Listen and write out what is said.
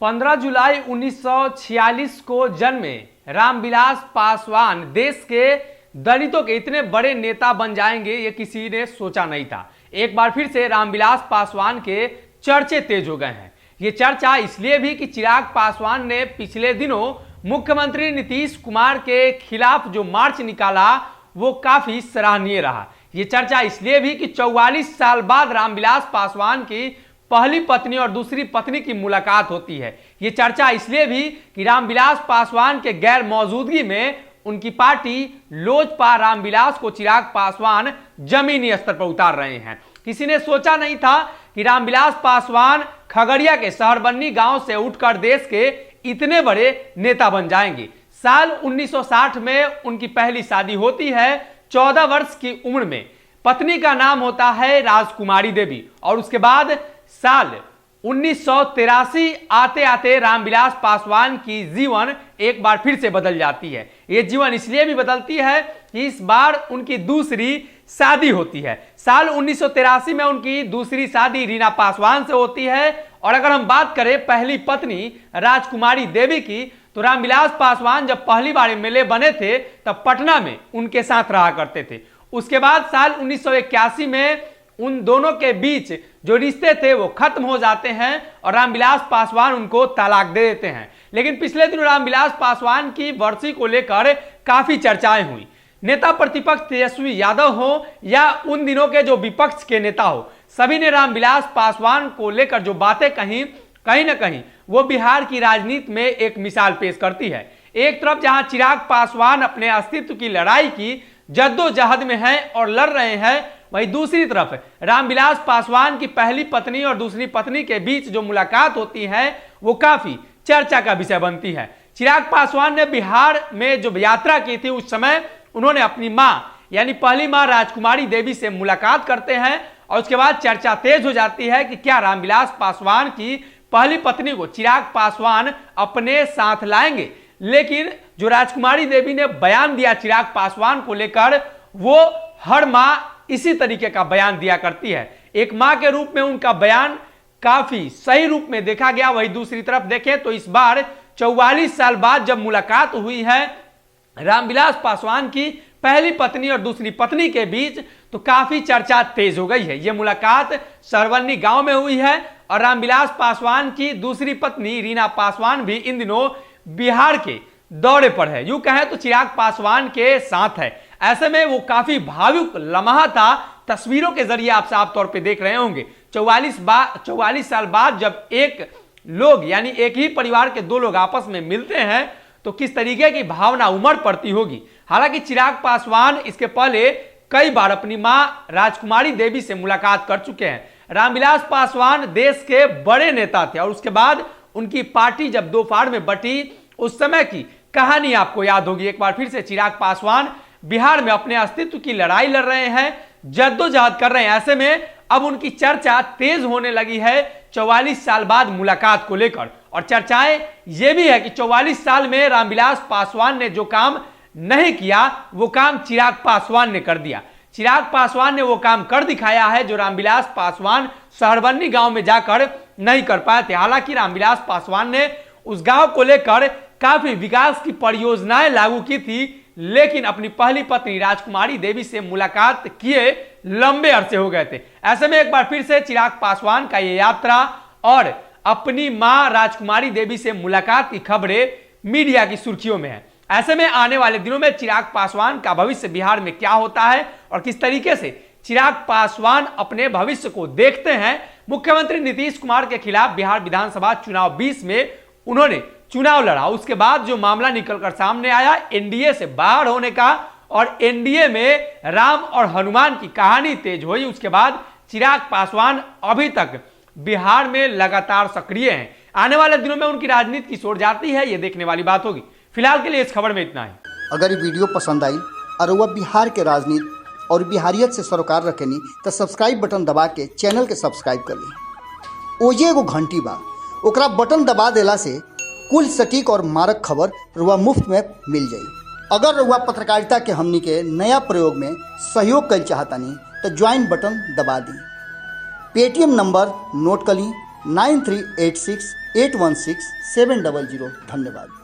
15 जुलाई 1946 को जन्मे रामविलास पासवान देश के दलितों के इतने बड़े नेता बन जाएंगे ये किसी ने सोचा नहीं था। एक बार फिर से रामविलास पासवान के चर्चे तेज हो गए हैं। ये चर्चा इसलिए भी कि चिराग पासवान ने पिछले दिनों मुख्यमंत्री नीतीश कुमार के खिलाफ जो मार्च निकाला वो काफी सराहनीय रहा। ये चर्चा इसलिए भी कि 44 साल बाद रामविलास पासवान की पहली पत्नी और दूसरी पत्नी की मुलाकात होती है। ये चर्चा इसलिए भी कि रामविलास पासवान के गैर मौजूदगी में उनकी पार्टी लोजपा रामविलास को चिराग पासवान जमीनी स्तर पर उतार रहे हैं। किसी ने सोचा नहीं था कि रामविलास पासवान खगड़िया के शहरबन्नी गांव से उठकर देश के इतने बड़े नेता बन जाएंगे। साल 1960 में उनकी पहली शादी होती है 14 वर्ष की उम्र में। पत्नी का नाम होता है राजकुमारी देवी और उसके बाद साल 1983 आते आते रामविलास पासवान की जीवन एक बार फिर से बदल जाती है। ये जीवन इसलिए भी बदलती है कि इस बार उनकी दूसरी शादी होती है। साल 1983 में उनकी दूसरी शादी रीना पासवान से होती है। और अगर हम बात करें पहली पत्नी राजकुमारी देवी की, तो रामविलास पासवान जब पहली बार एमएलए बने थे तब पटना में उनके साथ रहा करते थे। उसके बाद साल 1981 में उन दोनों के बीच जो रिश्ते थे वो खत्म हो जाते हैं और रामविलास पासवान उनको तलाक दे देते हैं। लेकिन पिछले दिनों रामविलास पासवान की बरसी को लेकर काफी चर्चाएं हुई। नेता प्रतिपक्ष तेजस्वी यादव हो या उन दिनों के जो विपक्ष के नेता हो, सभी ने रामविलास पासवान को लेकर जो बातें कहीं ना कहीं वो बिहार की राजनीति में एक मिसाल पेश करती है। एक तरफ जहां चिराग पासवान अपने अस्तित्व की लड़ाई की जद्दोजहद में हैं और लड़ रहे हैं, वहीं दूसरी तरफ रामविलास पासवान की पहली पत्नी और दूसरी पत्नी के बीच जो मुलाकात होती है वो काफी चर्चा का विषय बनती है। चिराग पासवान ने बिहार में जो यात्रा की थी उस समय उन्होंने अपनी मां यानी पहली मां राजकुमारी देवी से मुलाकात करते हैं और उसके बाद चर्चा तेज हो जाती है कि क्या रामविलास पासवान की पहली पत्नी को चिराग पासवान अपने साथ लाएंगे। लेकिन जो राजकुमारी देवी ने बयान दिया चिराग पासवान को लेकर, वो हर मां इसी तरीके का बयान दिया करती है। एक मां के रूप में उनका बयान काफी सही रूप में देखा गया। वही दूसरी तरफ देखें तो इस बार 44 साल बाद जब मुलाकात हुई है रामविलास पासवान की पहली पत्नी और दूसरी पत्नी के बीच, तो काफी चर्चा तेज हो गई है। यह मुलाकात शहरबन्नी गांव में हुई है और रामविलास पासवान की दूसरी पत्नी रीना पासवान भी इन दिनों बिहार के दौरे पर है। यूं कहें तो चिराग पासवान के साथ है। ऐसे में वो काफी भावुक लम्हा था। तस्वीरों के जरिए आप साफ तौर पे देख रहे होंगे 44 साल बाद जब एक लोग यानी एक ही परिवार के दो लोग आपस में मिलते हैं तो किस तरीके की भावना उमड़ पड़ती होगी। हालांकि चिराग पासवान इसके पहले कई बार अपनी मां राजकुमारी देवी से मुलाकात कर चुके हैं। रामविलास पासवान देश के बड़े नेता थे और उसके बाद उनकी पार्टी जब दो फाड़ में बटी उस समय की कहानी आपको याद होगी। एक बार फिर से चिराग पासवान बिहार में अपने अस्तित्व की लड़ाई लड़ रहे हैं, जद्दोजहद कर रहे हैं। ऐसे में अब उनकी चर्चा तेज होने लगी है 44 साल बाद मुलाकात को लेकर। और चर्चाएं ये भी है कि 44 साल में रामविलास पासवान ने जो काम नहीं किया वो काम चिराग पासवान ने कर दिया। चिराग पासवान ने वो काम कर दिखाया है जो रामविलास पासवान शहरबन्नी गांव में जाकर नहीं कर पाए थे। हालांकि रामविलास पासवान ने उस गांव को लेकर काफी विकास की परियोजनाएं लागू की थी, लेकिन अपनी पहली पत्नी राजकुमारी देवी से मुलाकात किए लंबे अरसे हो गए थे। ऐसे में एक बार फिर से चिराग पासवान का ये यात्रा और अपनी मां राजकुमारी देवी से मुलाकात की खबरें मीडिया की सुर्खियों में है। ऐसे में आने वाले दिनों में चिराग पासवान का भविष्य बिहार में क्या होता है और किस तरीके से चिराग पासवान अपने भविष्य को देखते हैं। मुख्यमंत्री नीतीश कुमार के खिलाफ बिहार विधानसभा चुनाव 20 में उन्होंने चुनाव लड़ा। उसके बाद जो मामला निकलकर सामने आया एनडीए से बाहर होने का और एनडीए में राम और हनुमान की कहानी तेज हुई। उसके बाद चिराग पासवान अभी तक बिहार में लगातार सक्रिय हैं। आने वाले दिनों में उनकी राजनीति की सोच जाती है, ये देखने वाली बात होगी। फिलहाल के लिए इस खबर में इतना ही। अगर ये वीडियो पसंद आई और वह बिहार के राजनीति और बिहारियत से सरोकार रखेनी तो सब्सक्राइब बटन दबा के चैनल के सब्सक्राइब कर ली। ओजे एगो घंटी बा, ओकरा बटन दबा देला से कुल सटीक और मारक खबर रुआ मुफ्त में मिल जाई। अगर रुआ पत्रकारिता के हमनी के नया प्रयोग में सहयोग कर चाहतानी तो ज्वाइन बटन दबा दी। पेटीएम नंबर नोट कर ली 9386816700। धन्यवाद।